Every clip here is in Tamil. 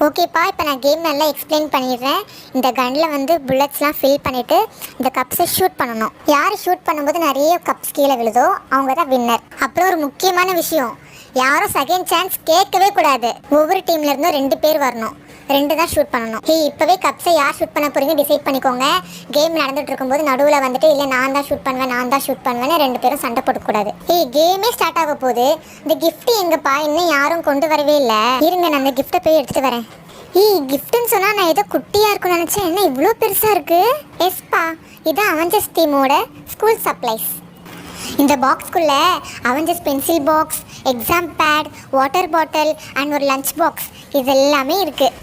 ஓகேப்பா, இப்போ நான் கேம் நல்லா எக்ஸ்பிளைன் பண்ணிடுறேன். இந்த கன்னில் வந்து புல்லட்ஸ்லாம் ஃபில் பண்ணிவிட்டு இந்த கப்ஸை ஷூட் பண்ணணும். யார் ஷூட் பண்ணும்போது நிறைய கப்ஸ் கீழே விழுதோ அவங்க தான் வின்னர். அப்புறம் ஒரு முக்கியமான விஷயம், யாரும் செகண்ட் சான்ஸ் கேட்கவே கூடாது. ஒவ்வொரு டீம்ல இருந்தும் 2 பேர் வரணும், 2 தான் ஷூட் பண்ணணும். இப்போவே கப்ஸை யார் ஷூட் பண்ண போறீங்க டிசைட் பண்ணிக்கோங்க. கேம் நடந்துட்டு இருக்கும்போது நடுவில் வந்துட்டு இல்லை நான் தான் ஷூட் பண்ணுவேன்னு 2 பேரும் சண்டை போடக்கூடாது. கேமே ஸ்டார்ட் ஆக போகுது. இந்த கிஃப்ட் எங்கப்பா, இன்னும் யாரும் கொண்டு வரவே இல்லை. இருங்க, நான் அந்த கிஃப்ட்டை போய் எடுத்துட்டு வரேன். கிஃப்ட்னு சொன்னால் நான் ஏதோ குட்டியாக இருக்கும்னு நினச்சேன். என்ன இவ்வளோ பெருசாக இருக்கு? எஸ்பா, இது அவெஞ்சர்ஸ் டீமோட ஸ்கூல் சப்ளைஸ். இந்த பாக்ஸ்க்குள்ள Avengers pencil box, exam pad, water bottle and ஒரு லஞ்ச் பாக்ஸ் இது எல்லாமே இருக்குது.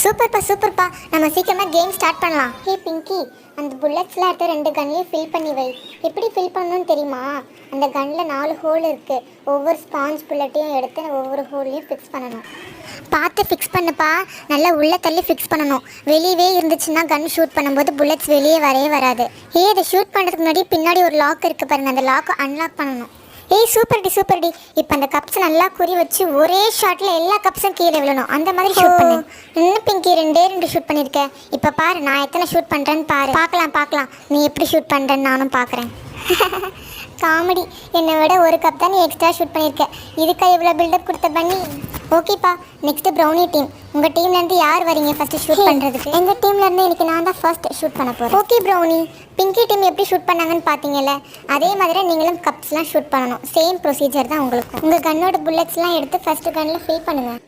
சூப்பர்ப்பா, நம்ம சீக்கிரமாக கேம் ஸ்டார்ட் பண்ணலாம். பிங்கி, அந்த புல்லட்ஸ்லாம் எடுத்து 2 கன்னையும் ஃபில் பண்ணி வை. எப்படி ஃபில் பண்ணணும்னு தெரியுமா? அந்த கன்னில் 4 ஹோல் இருக்குது. ஒவ்வொரு ஸ்பாஞ்ச் புல்லட்டையும் எடுத்து ஒவ்வொரு ஹோல்லையும் ஃபிக்ஸ் பண்ணணும். பார்த்து ஃபிக்ஸ் பண்ணுப்பா, நல்லா உள்ளே தள்ளி ஃபிக்ஸ் பண்ணணும். வெளியவே இருந்துச்சுன்னா கன் ஷூட் பண்ணும்போது புல்லட்ஸ் வெளியே வரவே வராது. இதை ஷூட் பண்ணுறதுக்கு முன்னாடி பின்னாடி ஒரு லாக் இருக்குது பாருங்கள், அந்த லாக்கை அன்லாக் பண்ணணும். சூப்பர்டி. இப்போ அந்த கப்ஸ் நல்லா குறி வச்சு ஒரே ஷாட்டில் எல்லா கப்ஸும் கீழே விழணும். அந்த மாதிரி ஷூட் பண்ணு. இன்னும் பிங்கி 2 ஷூட் பண்ணியிருக்கேன். இப்போ பாரு நான் எத்தனை ஷூட் பண்ணுறேன்னு பாரு. பார்க்கலாம் நீ எப்படி ஷூட் பண்ணுறேன்னு நானும் பார்க்குறேன். காமெடி, என்னை விட ஒரு கப் தான் நீ எக்ஸ்ட்ரா ஷூட் பண்ணியிருக்க. இதுக்கா இவ்வளோ பில்டப் கொடுத்த பண்ணி. ஓகேப்பா, நெக்ஸ்ட் ப்ரௌனி டீம். உங்கள் டீம்லேருந்து யார் வரீங்க ஃபஸ்ட்டு ஷூட் பண்ணுறதுக்கு? எங்கள் டீம்லேருந்து எனக்கு நான் தான் ஃபர்ஸ்ட் ஷூட் பண்ண போகிறேன். ஓகே ப்ரௌனி, பிங்கி டீம் எப்படி ஷூட் பண்ணாங்கன்னு பார்த்தீங்கல்ல, அதே மாதிரி நீங்களும் கப்ஸ்லாம் ஷூட் பண்ணணும். சேம் ப்ரொசீஜர் தான் உங்களுக்கு. உங்கள் கன்னோட புல்லட்ஸ்லாம் எடுத்து ஃபஸ்ட்டு கன்னில் ஃபில் பண்ணுங்கள்.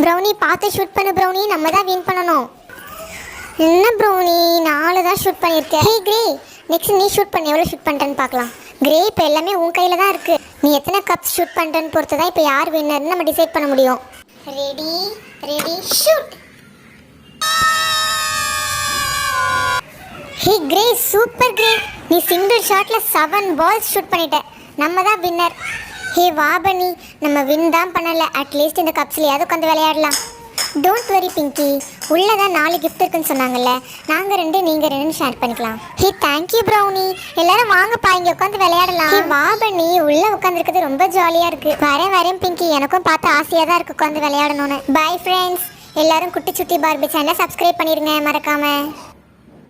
ப்ரௌனி பார்த்து ஷூட் பண்ணு ப்ரௌனி, நம்ம தான் வின் பண்ணணும். என்ன ப்ரௌனி 4 தான் ஷூட் பண்ணியிருக்கேன். கிரே, நெக்ஸ்ட் நீ ஷூட் பண்ணி எவ்வளோ ஷூட் பண்ணுறேன்னு பார்க்கலாம். கிரே, இப்போ எல்லாமே உன் கையில் தான் இருக்குது. நீ எத்தனை கப்ஸ் ஷூட் பண்ணுறேன்னு பொறுத்து தான் இப்போ யார் வின்னர்னு நம்ம டிசைட் பண்ண முடியும். Ready shoot. Grey, super grey, நீ சிங்கிள் ஷாட்டில் 7 பால்ஸ் ஷூட் பண்ணிட்ட. நம்ம தான் வின்னர். வா பனி, நம்ம வின் தான் பண்ணலை. அட்லீஸ்ட் இந்த கப்ஸ்லையாவது உட்காந்து விளையாடலாம். டோன்ட் வெரி பிங்கி, உள்ளதான் 4 கிஃப்ட் இருக்குன்னு சொன்னாங்கல்ல, நாங்கள் 2 நீங்கள் 2 ஷேர் பண்ணிக்கலாம். Thank you brownie. எல்லாரும் வாங்கப்பா, இங்கே உட்காந்து விளையாடலாம். வா பண்ணி, உள்ளே உட்காந்துருக்குது ரொம்ப ஜாலியாக இருக்குது. வரேன் பிங்கி, எனக்கும் பார்த்து ஆசையாக தான் இருக்குது உட்காந்து விளையாடணும்னு. பை ஃப்ரெண்ட்ஸ், எல்லாரும் குட்டி சுட்டி பார்பி சேனலை சப்ஸ்கிரைப் பண்ணிடுங்க மறக்காமல்.